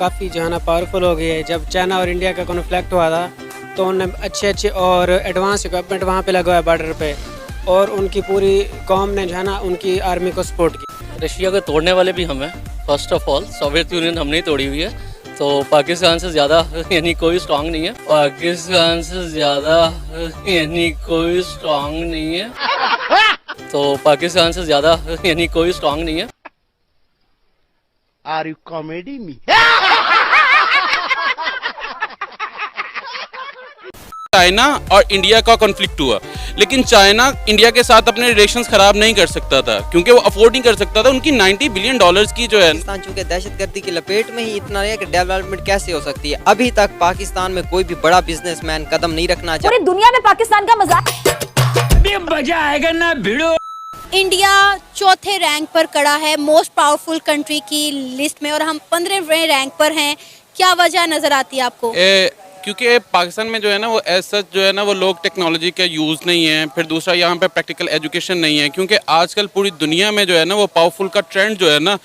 काफ़ी जो है ना पावरफुल हो गई है। जब चाइना और इंडिया का कॉन्फ्लिक्ट हुआ था तो उन्होंने अच्छे और एडवांस इक्विपमेंट वहाँ पे लगवाया बॉर्डर पे, और उनकी पूरी कौम ने जो है ना उनकी आर्मी को सपोर्ट किया। रशिया को तोड़ने वाले भी हम हैं। First of all Soviet union हमने ही तोड़ी हुई है, तो पाकिस्तान से ज़्यादा यानी कोई स्ट्रांग नहीं है। पाकिस्तान से ज़्यादा यानी कोई स्ट्रांग नहीं है। तो पाकिस्तान से ज़्यादा यानी कोई स्ट्रांग नहीं है। Are you comedy me? China और इंडिया का कॉन्फ्लिक्ट हुआ, लेकिन चाइना इंडिया के साथ अपने रिलेशंस खराब नहीं कर सकता था क्योंकि वो अफोर्ड नहीं कर सकता था। उनकी $90 बिलियन की जो है पाकिस्तान चूंकि दहशतगर्दी की लपेट में ही इतना है कि डेवलपमेंट कैसे हो सकती है। अभी तक पाकिस्तान में कोई भी बड़ा बिजनेसमैन कदम नहीं रखना चाहता। पूरी दुनिया में पाकिस्तान का मजाक मजा आएगा ना भिड़ो। इंडिया चौथे रैंक पर खड़ा है मोस्ट पावरफुल कंट्री की लिस्ट में, और हम 15वें रैंक पर हैं। क्या वजह नजर आती है आपको? क्योंकि पाकिस्तान में जो है ना वो एज सच जो है ना वो लोग टेक्नोलॉजी का यूज़ नहीं है। फिर दूसरा यहाँ पे प्रैक्टिकल एजुकेशन नहीं है, क्योंकि आजकल पूरी दुनिया में जो है ना वो पावरफुल का ट्रेंड जो है ना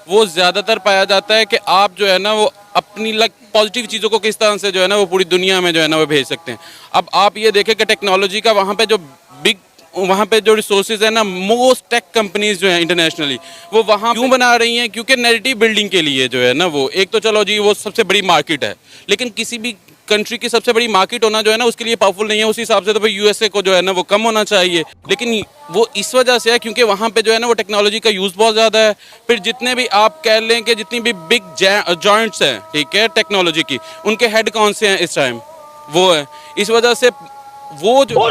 वो ज़्यादातर पाया जाता है कि आप जो है ना वो अपनी पॉजिटिव चीज़ों को किस तरह से जो है ना वो पूरी दुनिया में जो है ना वो भेज सकते हैं। अब आप ये देखें कि टेक्नोलॉजी का वहाँ पे जो रिसोर्सेज है ना, मोस्ट टेक कंपनीज जो हैं इंटरनेशनली वो वहाँ क्यों बना रही हैं? क्योंकि नैरेटिव बिल्डिंग के लिए जो है ना वो एक तो चलो जी वो सबसे बड़ी मार्केट है, लेकिन किसी भी कंट्री की सबसे बड़ी मार्केट होना जो है ना उसके लिए पावरफुल नहीं है। उस हिसाब से तो भाई यूएसए को जो है ना वो कम होना चाहिए, लेकिन वो इस वजह से है क्योंकि वहाँ पे जो है ना वो टेक्नोलॉजी का यूज़ बहुत ज़्यादा है। फिर जितने भी आप कह लें कि जितनी भी बिग जॉइंट्स हैं, ठीक है, टेक्नोलॉजी की, उनके हेड कौन से हैं इस टाइम? वो है। इस वजह से वो जो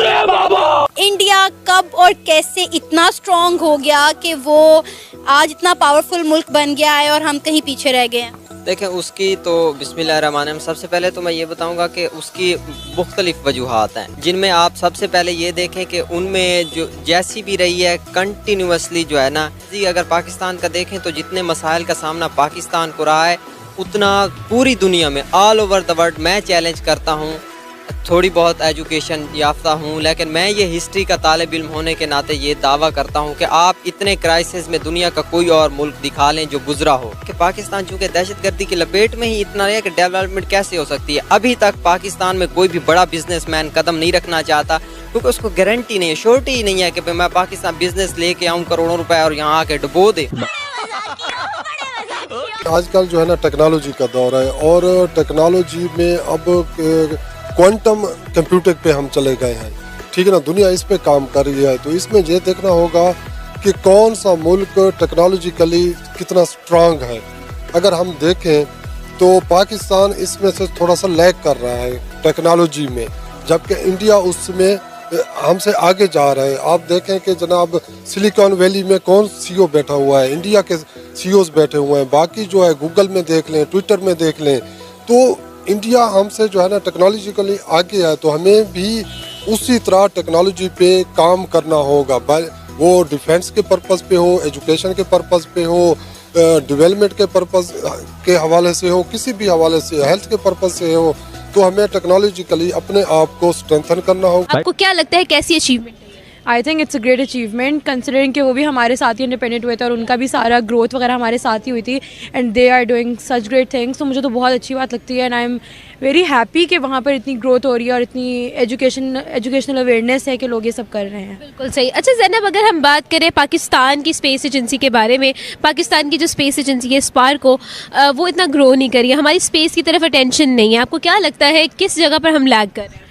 इंडिया कब और कैसे इतना स्ट्रांग हो गया कि वो आज इतना पावरफुल मुल्क बन गया है और हम कहीं पीछे रह गए हैं? देखें उसकी तो बिस्मिल्लाहिर्रहमानिर्रहीम, सबसे पहले तो मैं ये बताऊंगा कि उसकी मुख्तलिफ वजूहात हैं, जिनमें आप सबसे पहले ये देखें कि उनमें जो जैसी भी रही है कंटिन्यूसली जो है ना, अगर पाकिस्तान का देखें तो जितने मसाइल का सामना पाकिस्तान को रहा है उतना पूरी दुनिया में ऑल ओवर द वर्ल्ड मैं चैलेंज करता हूँ। थोड़ी बहुत एजुकेशन याफ्ता हूँ, लेकिन मैं ये हिस्ट्री का तालिब इल्म होने के नाते ये दावा करता हूँ कि आप इतने क्राइसिस में दुनिया का कोई और मुल्क दिखा लें जो गुजरा हो कि पाकिस्तान चूँकि दहशतगर्दी की लपेट में ही इतना है कि डेवलपमेंट कैसे हो सकती है। अभी तक पाकिस्तान में कोई भी बड़ा बिजनेसमैन कदम नहीं रखना चाहता क्योंकि उसको गारंटी नहीं है, श्योरिटी ही नहीं है कि मैं पाकिस्तान बिजनेस लेके आऊँ करोड़ों रुपए और यहाँ आके डुबो दे। आजकल जो है ना टेक्नोलॉजी का दौर है, और टेक्नोलॉजी में अब क्वांटम कंप्यूटर पे हम चले गए हैं, ठीक है ना। दुनिया इस पे काम कर रही है, तो इसमें ये देखना होगा कि कौन सा मुल्क टेक्नोलॉजिकली कितना स्ट्रांग है। अगर हम देखें तो पाकिस्तान इसमें से थोड़ा सा लैग कर रहा है टेक्नोलॉजी में, जबकि इंडिया उसमें हमसे आगे जा रहा है। आप देखें कि जनाब सिलिकॉन वैली में कौन सीईओ बैठा हुआ है? इंडिया के सीईओज बैठे हुए हैं। बाकी जो है गूगल में देख लें, ट्विटर में देख लें, तो इंडिया हमसे जो है ना टेक्नोलॉजिकली आगे है, तो हमें भी उसी तरह टेक्नोलॉजी पे काम करना होगा। वो डिफेंस के पर्पस पे हो, एजुकेशन के पर्पस पे हो, डेवलपमेंट के पर्पस के हवाले से हो, किसी भी हवाले से, हेल्थ के पर्पस से हो, तो हमें टेक्नोलॉजिकली अपने आप को स्ट्रेंथन करना होगा। आपको क्या लगता है कैसी achievement? I think it's a great achievement considering कि वो भी हमारे साथ ही इंडिपेंडेंट हुए थे और उनका भी सारा ग्रोथ वगैरह हमारे साथ ही हुई थी, and they are doing such great things. तो मुझे तो बहुत अच्छी बात लगती है, and I am very happy कि वहाँ पर इतनी ग्रोथ हो रही है और इतनी एजुकेशनल अवेयरनेस है कि लोग ये सब कर रहे हैं। बिल्कुल सही। अच्छा ज़ैनब, अगर हम बात करें पाकिस्तान की स्पेस एजेंसी के बारे में, पाकिस्तान की जो स्पेस एजेंसी है स्पार्क को, वो इतना ग्रो नहीं करी है, हमारी स्पेस की तरफ अटेंशन नहीं है। आपको क्या लगता है किस जगह पर हम लैग कर रहे हैं?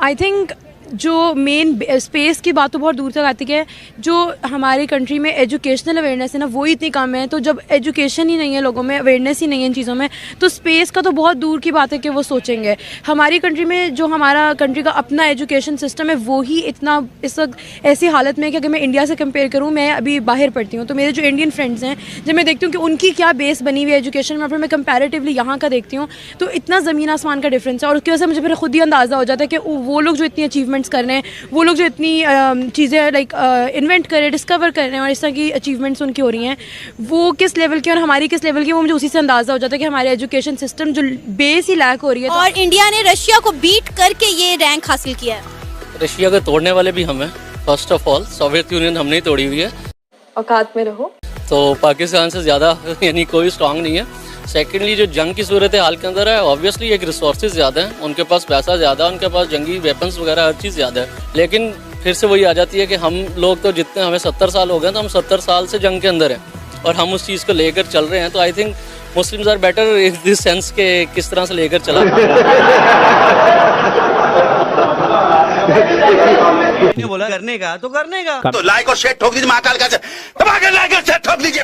आई थिंक जो मेन स्पेस की बात तो बहुत दूर तक आती है, जो हमारी कंट्री में एजुकेशनल अवेयरनेस है ना वो इतनी कम है। तो जब एजुकेशन ही नहीं है, लोगों में अवेयरनेस ही नहीं है इन चीज़ों में, तो स्पेस का तो बहुत दूर की बात है कि वो सोचेंगे। हमारी कंट्री में जो हमारा कंट्री का अपना एजुकेशन सिस्टम है वो ही इतना इस वक्त ऐसी हालत में है कि अगर मैं इंडिया से कंपेयर करूँ, मैं अभी बाहर पढ़ती हूँ, तो मेरे जो इंडियन फ्रेंड्स हैं जब मैं देखती हूँ कि उनकी क्या बेस बनी हुई है एजुकेशन में, फिर मैं कंपैरेटिवली यहाँ का देखती हूँ तो इतना ज़मीन आसमान का डिफरेंस है। और उसकी वजह से मुझे फिर खुद ही अंदाज़ा हो जाता है कि वो लोग जो इतनी अचीवमेंट्स कर रहे हैं, वो लोग जो इतनी चीज़ें लाइक इन्वेंट कर रहे हैं, डिस्कवर कर रहे हैं और इस तरह की अचीवमेंट्स उनकी हो रही हैं, वो किस लेवल की और हमारी किस लेवल की, वो मुझे उसी से अंदाज़ा हो जाता है कि हमारे एजुकेशन सिस्टम जो बेस ही लैक हो रही है। और इंडिया ने रशिया को बीट करके ये रैंक हासिल किया है। रशिया को तोड़ने वाले भी हम हैं। First of all Soviet union हमने ही तोड़ी हुई है। औकात में रहो। तो पाकिस्तान से ज़्यादा यानी कोई स्ट्रांग नहीं है। सेकेंडली जो जंग की सूरत हाल के अंदर है, ऑब्वियसली एक रिसोर्सेज ज़्यादा हैं, उनके पास पैसा ज़्यादा है, उनके पास जंगी वेपन्स वगैरह हर चीज़ ज़्यादा है। लेकिन फिर से वही आ जाती है कि हम लोग तो जितने, हमें 70 साल हो गए, तो हम 70 साल से जंग के अंदर हैं और हम उस चीज़ को लेकर चल रहे हैं। तो I think Muslims are better in this sense के किस तरह से लेकर चला। बोला करने का तो करने का, तो लाइक और शेयर ठोक दीजिए, महाकाल का लाइक और शेयर ठोक दीजिए।